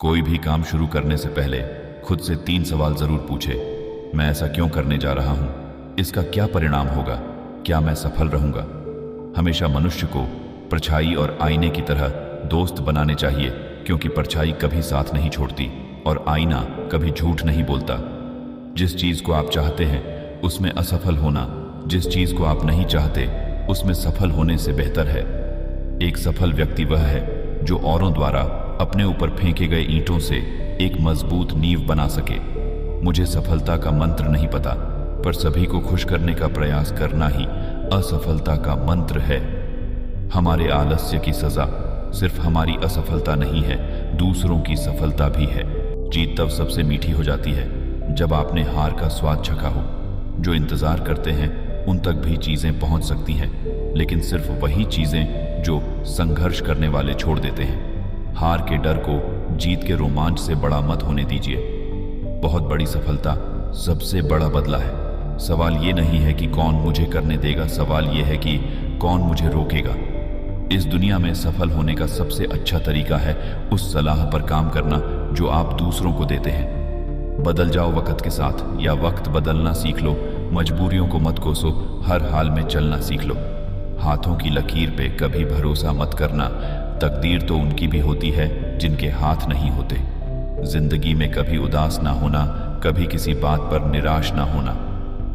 कोई भी काम शुरू करने से पहले खुद से 3 सवाल जरूर पूछे। मैं ऐसा क्यों करने जा रहा हूं? इसका क्या परिणाम होगा? क्या मैं सफल रहूंगा? हमेशा मनुष्य को परछाई और आईने की तरह दोस्त बनाने चाहिए, क्योंकि परछाई कभी साथ नहीं छोड़ती और आईना कभी झूठ नहीं बोलता। जिस चीज को आप चाहते हैं उसमें असफल होना जिस चीज को आप नहीं चाहते उसमें सफल होने से बेहतर है। एक सफल व्यक्ति वह है जो औरों द्वारा अपने ऊपर फेंके गए ईंटों से एक मजबूत नींव बना सके। मुझे सफलता का मंत्र नहीं पता, पर सभी को खुश करने का प्रयास करना ही असफलता का मंत्र है। हमारे आलस्य की सजा सिर्फ हमारी असफलता नहीं है, दूसरों की सफलता भी है। जीत तब सबसे मीठी हो जाती है जब आपने हार का स्वाद चखा हो। जो इंतजार करते हैं उन तक भी चीजें पहुंच सकती हैं, लेकिन सिर्फ वही चीजें जो संघर्ष करने वाले छोड़ देते हैं। हार के डर को जीत के रोमांच से बड़ा मत होने दीजिए। बहुत बड़ी सफलता सबसे बड़ा बदला है। सवाल ये नहीं है कि कौन मुझे करने देगा, सवाल ये है कि कौन मुझे रोकेगा। इस दुनिया में सफल होने का सबसे अच्छा तरीका है उस सलाह पर काम करना जो आप दूसरों को देते हैं। बदल जाओ वक्त के साथ, या वक्त बदलना सीख लो। मजबूरियों को मत कोसो, हर हाल में चलना सीख लो। हाथों की लकीर पे कभी भरोसा मत करना। तकदीर तो उनकी भी होती है जिनके हाथ नहीं होते। जिंदगी में कभी उदास ना होना, कभी किसी बात पर निराश ना होना।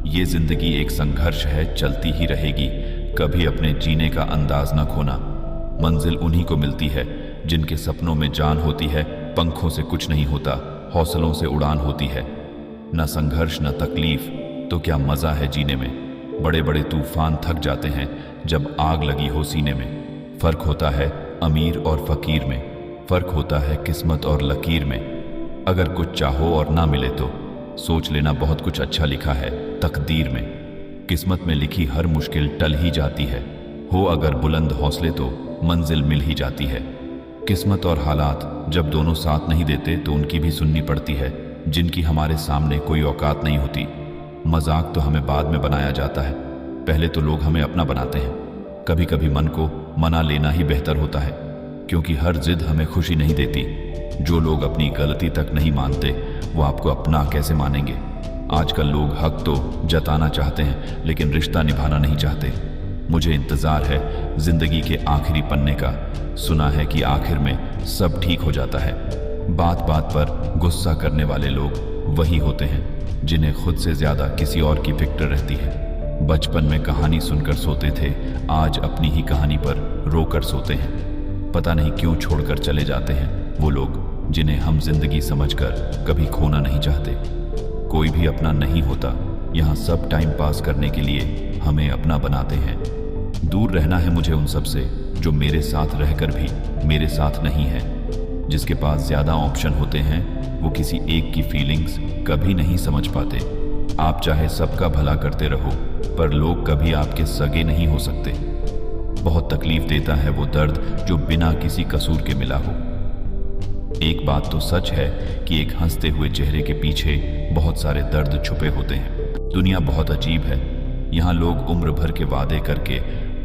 ये जिंदगी एक संघर्ष है, चलती ही रहेगी। कभी अपने जीने का अंदाज ना खोना। मंजिल उन्हीं को मिलती है जिनके सपनों में जान होती है। पंखों से कुछ नहीं होता, हौसलों से उड़ान होती है। न संघर्ष न तकलीफ तो क्या मजा है जीने में। बड़े बड़े तूफान थक जाते हैं जब आग लगी हो सीने में। फर्क होता है अमीर और फकीर में, फर्क होता है किस्मत और लकीर में। अगर कुछ चाहो और ना मिले तो सोच लेना बहुत कुछ अच्छा लिखा है तकदीर में। किस्मत में लिखी हर मुश्किल टल ही जाती है। हो अगर बुलंद हौसले तो मंजिल मिल ही जाती है। किस्मत और हालात जब दोनों साथ नहीं देते तो उनकी भी सुननी पड़ती है, जिनकी हमारे सामने कोई औकात नहीं होती। मजाक तो हमें बाद में बनाया जाता है, पहले तो लोग हमें अपना बनाते हैं। कभी कभी मन को मना लेना ही बेहतर होता है, क्योंकि हर जिद हमें खुशी नहीं देती। जो लोग अपनी गलती तक नहीं मानते वो आपको अपना कैसे मानेंगे। आजकल लोग हक तो जताना चाहते हैं लेकिन रिश्ता निभाना नहीं चाहते। मुझे इंतजार है जिंदगी के आखिरी पन्ने का। सुना है कि आखिर में सब ठीक हो जाता है। बात बात पर गुस्सा करने वाले लोग वही होते हैं जिन्हें खुद से ज्यादा किसी और की फिक्र रहती है। बचपन में कहानी सुनकर सोते थे, आज अपनी ही कहानी पर रोकर सोते हैं। पता नहीं क्यों छोड़कर चले जाते हैं वो लोग जिन्हें हम जिंदगी समझकर कभी खोना नहीं चाहते। कोई भी अपना नहीं होता, यहाँ सब टाइम पास करने के लिए हमें अपना बनाते हैं। दूर रहना है मुझे उन सब से जो मेरे साथ रहकर भी मेरे साथ नहीं है। जिसके पास ज्यादा ऑप्शन होते हैं वो किसी एक की फीलिंग्स कभी नहीं समझ पाते। आप चाहे सबका भला करते रहो, पर लोग कभी आपके सगे नहीं हो सकते। बहुत तकलीफ देता है वो दर्द जो बिना किसी कसूर के मिला हो। एक बात तो सच है कि एक हंसते हुए चेहरे के पीछे बहुत सारे दर्द छुपे होते हैं। दुनिया बहुत अजीब है, यहाँ लोग उम्र भर के वादे करके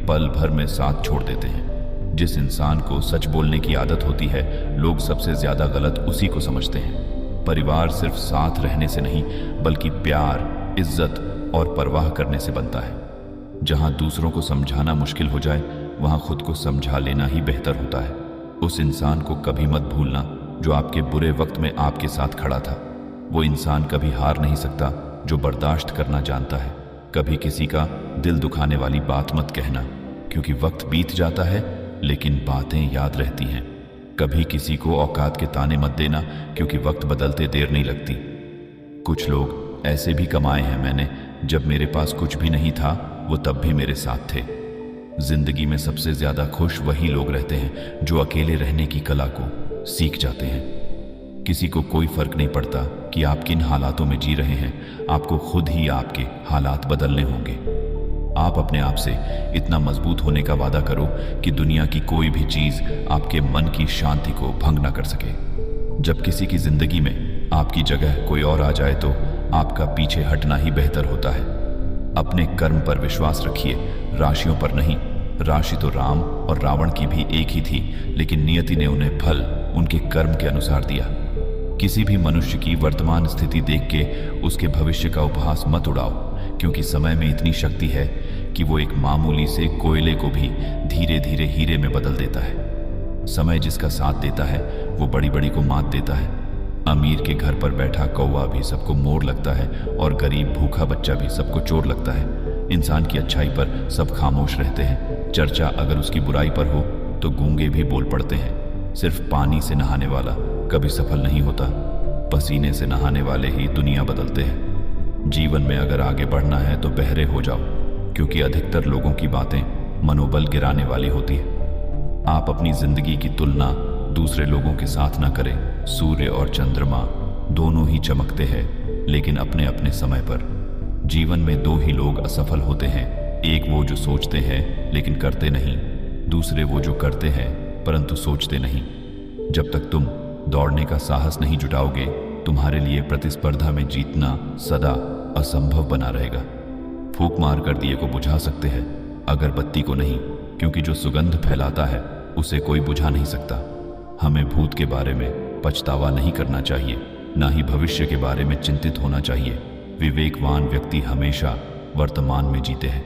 पल भर में साथ छोड़ देते हैं। जिस इंसान को सच बोलने की आदत होती है, लोग सबसे ज्यादा गलत उसी को समझते हैं। परिवार सिर्फ साथ रहने से नहीं, बल्कि प्यार, इज्जत और परवाह करने से बनता है। जहां दूसरों को समझाना मुश्किल हो जाए, वहां खुद को समझा लेना ही बेहतर होता है। उस इंसान को कभी मत भूलना जो आपके बुरे वक्त में आपके साथ खड़ा था। वो इंसान कभी हार नहीं सकता जो बर्दाश्त करना जानता है। कभी किसी का दिल दुखाने वाली बात मत कहना, क्योंकि वक्त बीत जाता है लेकिन बातें याद रहती हैं। कभी किसी को औकात के ताने मत देना, क्योंकि वक्त बदलते देर नहीं लगती। कुछ लोग ऐसे भी कमाए हैं मैंने, जब मेरे पास कुछ भी नहीं था वो तब भी मेरे साथ थे। जिंदगी में सबसे ज्यादा खुश वही लोग रहते हैं जो अकेले रहने की कला को सीख जाते हैं। किसी को कोई फर्क नहीं पड़ता कि आप किन हालातों में जी रहे हैं, आपको खुद ही आपके हालात बदलने होंगे। आप अपने आप से इतना मजबूत होने का वादा करो कि दुनिया की कोई भी चीज आपके मन की शांति को भंग ना कर सके। जब किसी की जिंदगी में आपकी जगह कोई और आ जाए तो आपका पीछे हटना ही बेहतर होता है। अपने कर्म पर विश्वास रखिए, राशियों पर नहीं। राशि तो राम और रावण की भी एक ही थी, लेकिन नियति ने उन्हें फल उनके कर्म के अनुसार दिया। किसी भी मनुष्य की वर्तमान स्थिति देख के उसके भविष्य का उपहास मत उड़ाओ, क्योंकि समय में इतनी शक्ति है कि वो एक मामूली से कोयले को भी धीरे धीरे हीरे में बदल देता है। समय जिसका साथ देता है वो बड़ी बड़ी को मात देता है। अमीर के घर पर बैठा कौवा भी सबको मोर लगता है और गरीब भूखा बच्चा भी सबको चोर लगता है। इंसान की अच्छाई पर सब खामोश रहते हैं, चर्चा अगर उसकी बुराई पर हो तो गूंगे भी बोल पड़ते हैं। सिर्फ पानी से नहाने वाला कभी सफल नहीं होता, पसीने से नहाने वाले ही दुनिया बदलते हैं। जीवन में अगर आगे बढ़ना है तो बहरे हो जाओ, क्योंकि अधिकतर लोगों की बातें मनोबल गिराने वाली होती है। आप अपनी जिंदगी की तुलना दूसरे लोगों के साथ ना करें। सूर्य और चंद्रमा दोनों ही चमकते हैं, लेकिन अपने अपने समय पर। जीवन में दो ही लोग असफल होते हैं, एक वो जो सोचते हैं लेकिन करते नहीं, दूसरे वो जो करते हैं परंतु सोचते नहीं। जब तक तुम दौड़ने का साहस नहीं जुटाओगे, तुम्हारे लिए प्रतिस्पर्धा में जीतना सदा असंभव बना रहेगा। फूंक मार कर दिए को बुझा सकते हैं, अगरबत्ती को नहीं, क्योंकि जो सुगंध फैलाता है उसे कोई बुझा नहीं सकता। हमें भूत के बारे में पछतावा नहीं करना चाहिए, ना ही भविष्य के बारे में चिंतित होना चाहिए। विवेकवान व्यक्ति हमेशा वर्तमान में जीते हैं।